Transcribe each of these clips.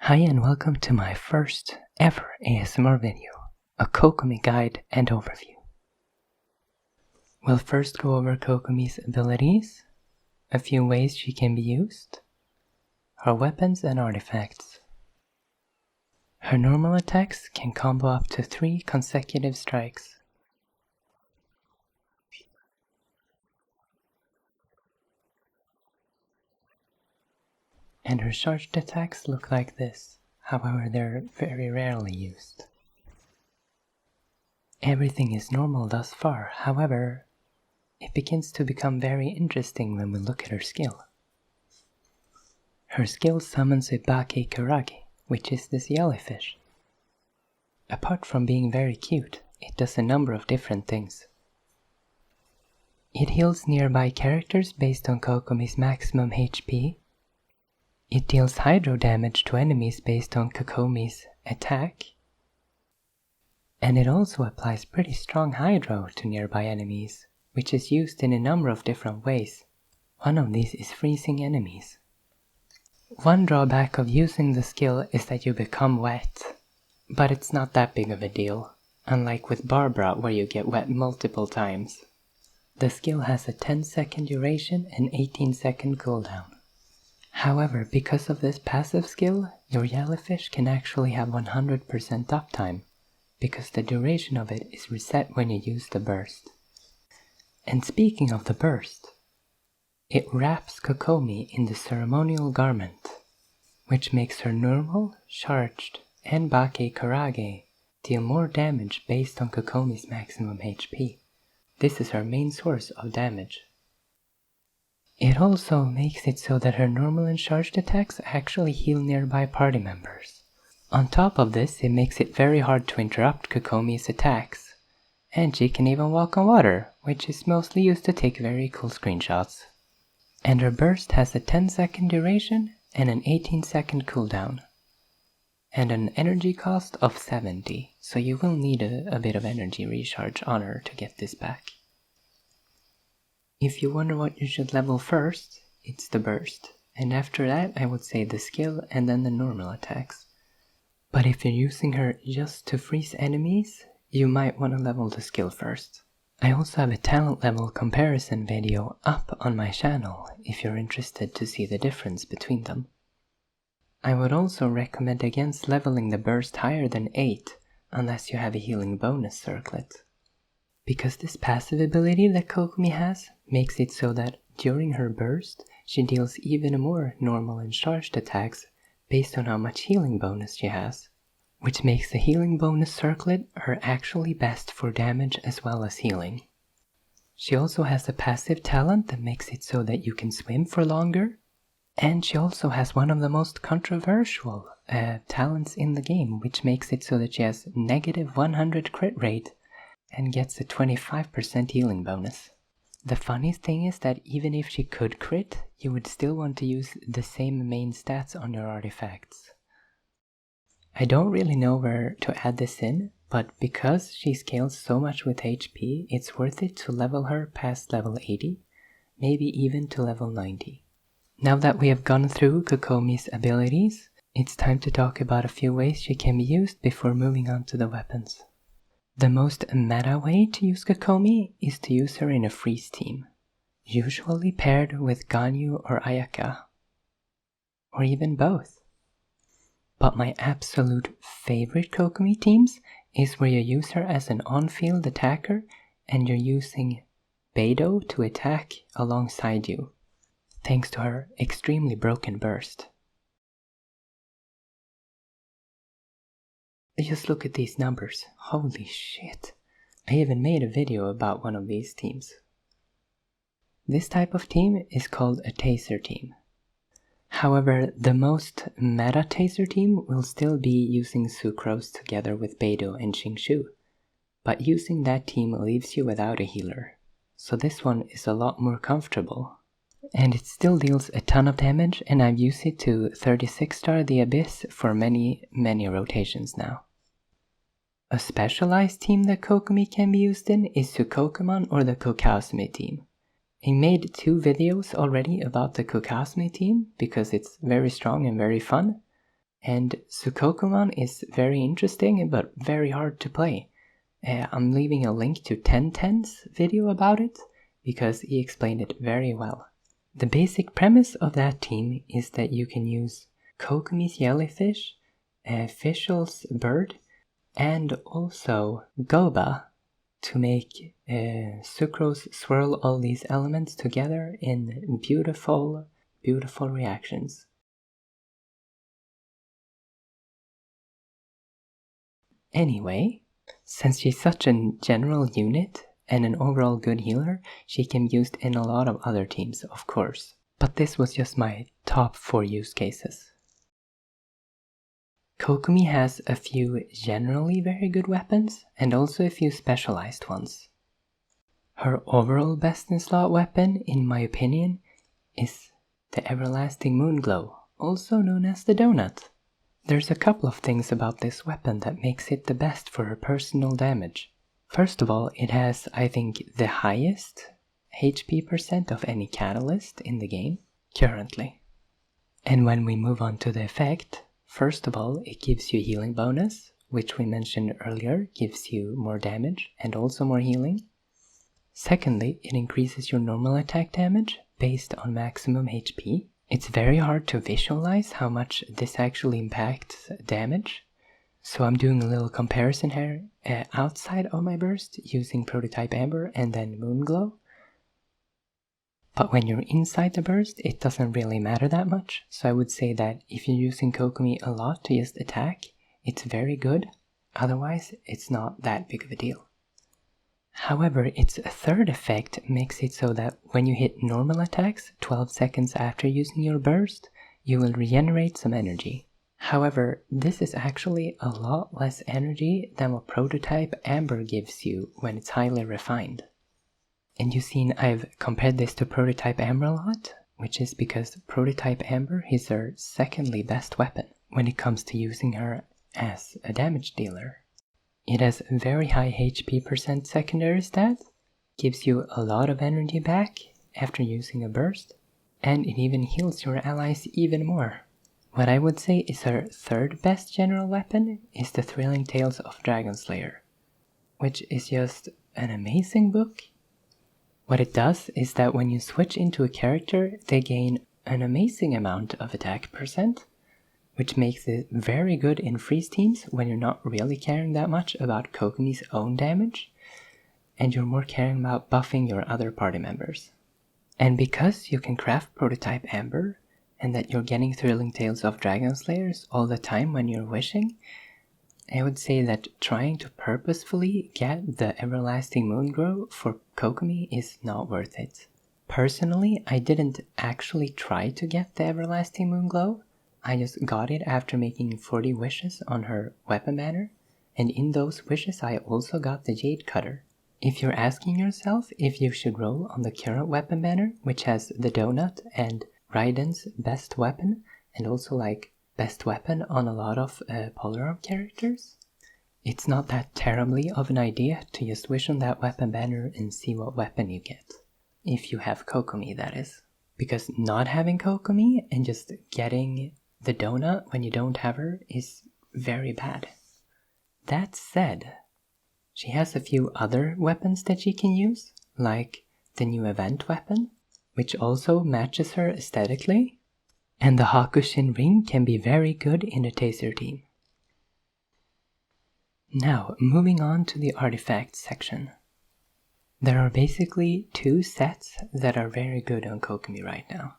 Hi and welcome to my first ever ASMR video, a Kokomi guide and overview. We'll first go over Kokomi's abilities, a few ways she can be used, her weapons and artifacts. Her normal attacks can combo up to 3 consecutive strikes. And her charged attacks look like this, however they're very rarely used. Everything is normal thus far, however, it begins to become very interesting when we look at her skill. Her skill summons a Bake Kurage, which is this jellyfish. Apart from being very cute, it does a number of different things. It heals nearby characters based on Kokomi's maximum HP. It deals hydro damage to enemies based on Kokomi's attack. And it also applies pretty strong hydro to nearby enemies, which is used in a number of different ways. One of these is freezing enemies. One drawback of using the skill is that you become wet, but it's not that big of a deal, unlike with Barbara where you get wet multiple times. The skill has a 10-second duration and 18-second cooldown. However, because of this passive skill, your jellyfish can actually have 100% uptime, because the duration of it is reset when you use the burst. And speaking of the burst, it wraps Kokomi in the ceremonial garment, which makes her normal, charged, and Bake Kurage deal more damage based on Kokomi's maximum HP. This is her main source of damage. It also makes it so that her normal and charged attacks actually heal nearby party members. On top of this, it makes it very hard to interrupt Kokomi's attacks. And she can even walk on water, which is mostly used to take very cool screenshots. And her burst has a 10-second duration and an 18-second cooldown. And an energy cost of 70, so you will need a bit of energy recharge on her to get this back. If you wonder what you should level first, it's the burst, and after that I would say the skill and then the normal attacks. But if you're using her just to freeze enemies, you might want to level the skill first. I also have a talent level comparison video up on my channel if you're interested to see the difference between them. I would also recommend against leveling the burst higher than 8 unless you have a healing bonus circlet. Because this passive ability that Kokomi has makes it so that during her burst, she deals even more normal and charged attacks based on how much healing bonus she has, which makes the healing bonus circlet her actually best for damage as well as healing. She also has a passive talent that makes it so that you can swim for longer, and she also has one of the most controversial talents in the game, which makes it so that she has negative 100 crit rate and gets a 25% healing bonus. The funniest thing is that even if she could crit, you would still want to use the same main stats on your artifacts. I don't really know where to add this in, but because she scales so much with HP, it's worth it to level her past level 80, maybe even to level 90. Now that we have gone through Kokomi's abilities, it's time to talk about a few ways she can be used before moving on to the weapons. The most meta way to use Kokomi is to use her in a freeze team, usually paired with Ganyu or Ayaka, or even both. But my absolute favorite Kokomi teams is where you use her as an on-field attacker and you're using Beidou to attack alongside you, thanks to her extremely broken burst. Just look at these numbers, holy shit. I even made a video about one of these teams. This type of team is called a Taser team. However, the most meta Taser team will still be using Sucrose together with Beidou and Xingshu, but using that team leaves you without a healer, so this one is a lot more comfortable. And it still deals a ton of damage, and I've used it to 36-star the Abyss for many rotations now. A specialized team that Kokomi can be used in is Sukokomon or the Kokazumi team. I made 2 videos already about the Kokazumi team because it's very strong and very fun, And Sukokomon is very interesting but very hard to play. I'm leaving a link to 1010's video about it because he explained it very well. The basic premise of that team is that you can use Kokomi's jellyfish, Fischl's bird, and also Goba to make Sucrose swirl all these elements together in beautiful, beautiful reactions. Anyway, since she's such a general unit and an overall good healer, she can be used in a lot of other teams, of course. But this was just my top 4 use cases. Kokomi has a few generally very good weapons and also a few specialized ones. Her overall best in slot weapon, in my opinion, is the Everlasting Moonglow, also known as the Donut. There's a couple of things about this weapon that makes it the best for her personal damage. First of all, it has, I think, the highest HP percent of any catalyst in the game, currently. And when we move on to the effect, first of all, it gives you a healing bonus, which we mentioned earlier, gives you more damage and also more healing. Secondly, it increases your normal attack damage based on maximum HP. It's very hard to visualize how much this actually impacts damage, so I'm doing a little comparison here outside of my burst using Prototype Amber and then Moonglow. But when you're inside the burst, it doesn't really matter that much, so I would say that if you're using Kokomi a lot to just attack, it's very good, otherwise it's not that big of a deal. However, its third effect makes it so that when you hit normal attacks 12 seconds after using your burst, you will regenerate some energy. However, this is actually a lot less energy than what Prototype Amber gives you when it's highly refined. And you've seen I've compared this to Prototype Amber a lot, which is because Prototype Amber is her secondly best weapon when it comes to using her as a damage dealer. It has very high HP percent secondary stat, gives you a lot of energy back after using a burst, and it even heals your allies even more. What I would say is her third best general weapon is the Thrilling Tales of Dragonslayer, which is just an amazing book. What it does is that when you switch into a character, they gain an amazing amount of attack percent, which makes it very good in freeze teams when you're not really caring that much about Kokomi's own damage, and you're more caring about buffing your other party members. And because you can craft Prototype Amber, and that you're getting Thrilling Tales of Dragonslayers all the time when you're wishing, I would say that trying to purposefully get the Everlasting Moonglow for Kokomi is not worth it. Personally, I didn't actually try to get the Everlasting Moonglow. I just got it after making 40 wishes on her weapon banner, and in those wishes I also got the Jade Cutter. If you're asking yourself if you should roll on the current weapon banner, which has the Donut and Raiden's best weapon, and also like best weapon on a lot of Polararm characters, it's not that terribly of an idea to just wish on that weapon banner and see what weapon you get. If you have Kokomi, that is. Because not having Kokomi and just getting the Donut when you don't have her is very bad. That said, she has a few other weapons that she can use, like the new event weapon, which also matches her aesthetically, and the Hakushin ring can be very good in the Taser team. Now, moving on to the artifacts section. There are basically 2 sets that are very good on Kokomi right now.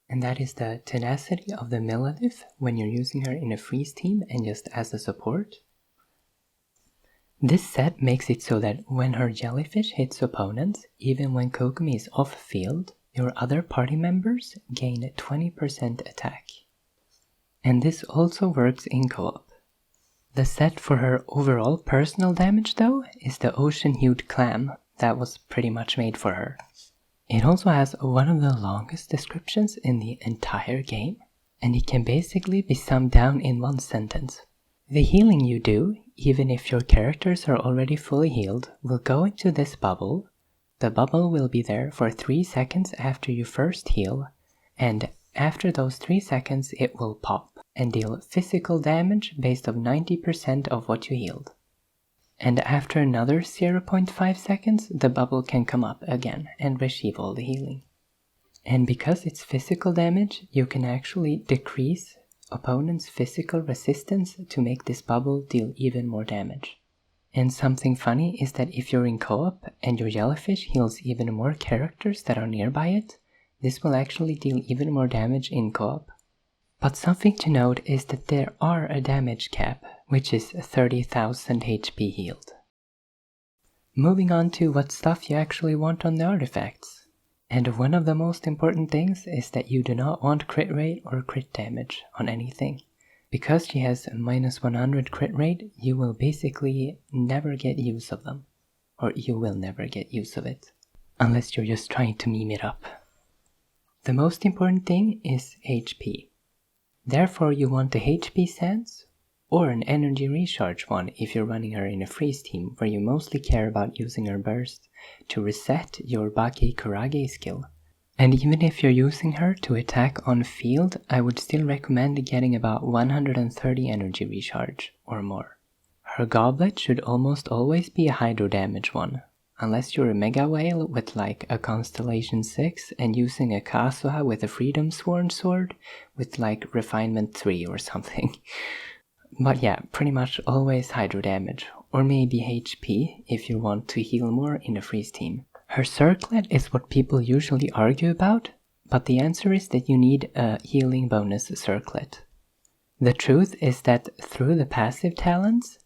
And that is the Tenacity of the Mililith when you're using her in a freeze team and just as a support. This set makes it so that when her jellyfish hits opponents, even when Kokomi is off field, your other party members gain 20% attack. And this also works in co-op. The set for her overall personal damage though is the Hued Clam that was pretty much made for her. It also has one of the longest descriptions in the entire game, and it can basically be summed down in one sentence. The healing you do, even if your characters are already fully healed, will go into this bubble. The bubble will be there for 3 seconds after you first heal, and After those 3 seconds it will pop and deal physical damage based on 90% of what you healed. And after another 0.5 seconds, the bubble can come up again and receive all the healing. And because it's physical damage, you can actually decrease opponent's physical resistance to make this bubble deal even more damage. And something funny is that if you're in co-op and your jellyfish heals even more characters that are nearby it, this will actually deal even more damage in co-op. But something to note is that there are a damage cap, which is 30,000 HP healed. Moving on to what stuff you actually want on the artifacts. And one of the most important things is that you do not want crit rate or crit damage on anything. Because she has a minus 100 crit rate, you will basically never get use of them. Or you will never get use of it. Unless you're just trying to meme it up. The most important thing is HP. Therefore you want a HP Sands or an energy recharge one if you're running her in a freeze team where you mostly care about using her burst to reset your Baki Kurage skill. And even if you're using her to attack on field, I would still recommend getting about 130 energy recharge or more. Her goblet should almost always be a hydro damage one, unless you're a mega whale with like a Constellation 6 and using a Kazuha with a Freedom Sworn sword with like Refinement 3 or something. But yeah, pretty much always hydro damage, or maybe HP if you want to heal more in a freeze team. Her circlet is what people usually argue about, but the answer is that you need a healing bonus circlet. The truth is that through the passive talents,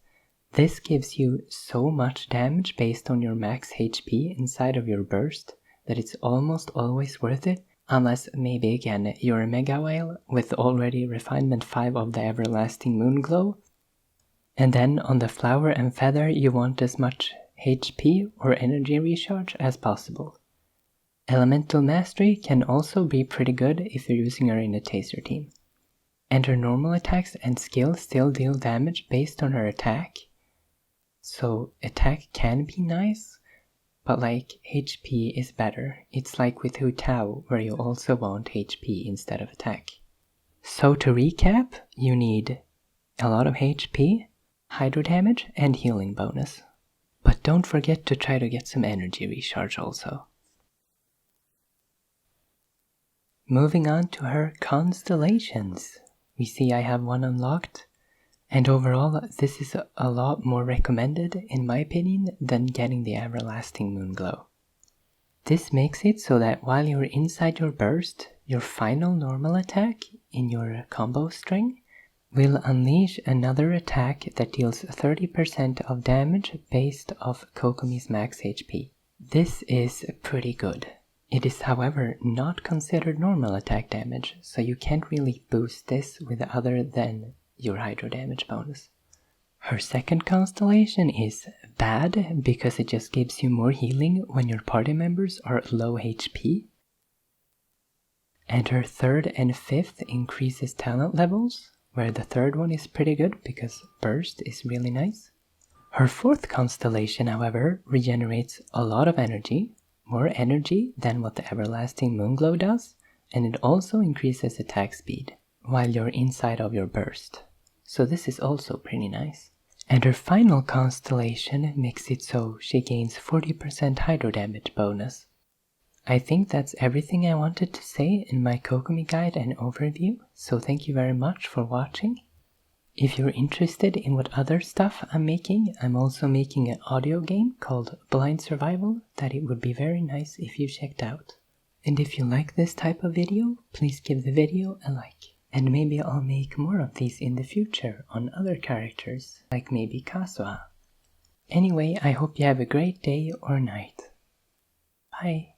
this gives you so much damage based on your max HP inside of your burst that it's almost always worth it, unless maybe again you're a mega whale with already refinement 5 of the Everlasting Moonglow, and then on the flower and feather you want as much HP or energy recharge as possible. Elemental Mastery can also be pretty good if you're using her in a Taser team. And her normal attacks and skill still deal damage based on her attack. So attack can be nice, but like HP is better. It's like with Hu Tao where you also want HP instead of attack. So to recap, you need a lot of HP, hydro damage and healing bonus. But don't forget to try to get some energy recharge also. Moving on to her Constellations. We see I have one unlocked. And overall, this is a lot more recommended, in my opinion, than getting the Everlasting Moonglow. This makes it so that while you're inside your burst, your final normal attack in your combo string will unleash another attack that deals 30% of damage based off Kokomi's max HP. This is pretty good. It is however not considered normal attack damage, so you can't really boost this with other than your hydro damage bonus. Her second constellation is bad because it just gives you more healing when your party members are low HP. And her third and fifth increases talent levels, where the third one is pretty good because burst is really nice. Her fourth constellation, however, regenerates a lot of energy, more energy than what the Everlasting Moonglow does, and it also increases attack speed while you're inside of your burst. So this is also pretty nice. And her final constellation makes it so she gains 40% hydro damage bonus. I think that's everything I wanted to say in my Kokomi guide and overview, so thank you very much for watching. If you're interested in what other stuff I'm making, I'm also making an audio game called Blind Survival that it would be very nice if you checked out. And if you like this type of video, please give the video a like. And maybe I'll make more of these in the future on other characters, like maybe Kazuha. Anyway, I hope you have a great day or night. Bye!